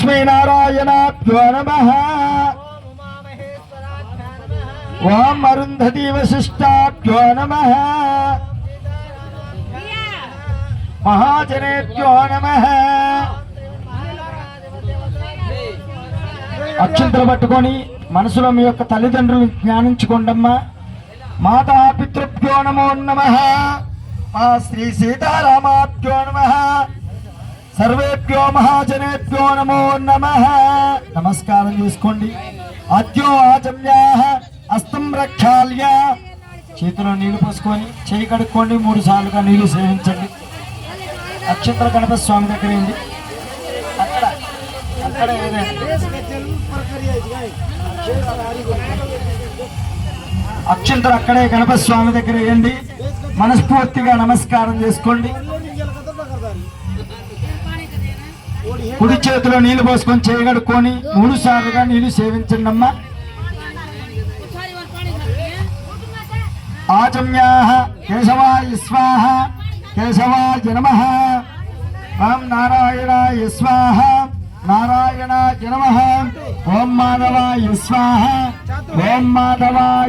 लक्ष्मीनारायणाभ्यो नमः। ओम अरुंधति वशिष्ठाभ्यो नमः। महाजनेभ्यो नमः। అక్షంతలు పట్టుకొని మనసులో మీ యొక్క తల్లిదండ్రులను జ్ఞానించుకోండమ్మా. మాతా పితృభ్యో నమో నమః. మా శ్రీ సీతారామాభ్యో నమః. సర్వేభ్యో మహాజనేభ్యో నమో నమః. నమస్కారం చేసుకోండి. అద్యో ఆచమ్యాః హస్తం రక్షాల్య. చేతిలో నీళ్లు పోసుకొని చేయి కడుక్కోండి. 3 సార్లుగా నీళ్లు సేవించండి. అక్షంతల గణపతి స్వామి దగ్గర ఏంది అక్కడ అక్షంతలు అక్కడే గణపతి స్వామి దగ్గర వేయండి. మనస్ఫూర్తిగా నమస్కారం చేసుకోండి. కుడి చేతిలో నీళ్లు పోసుకొని చేయగడుక్కొని 3 సార్లుగా నీళ్లు సేవించండి అమ్మా. ఆచమ్యాః కేశవాయ స్వాహ. కేశవాయ నమః. ఓం నారాయణాయ స్వాహ. నారాయణాయ నమః. ఓం మాధవాయ స్వాహ. ఓం మాధవాయ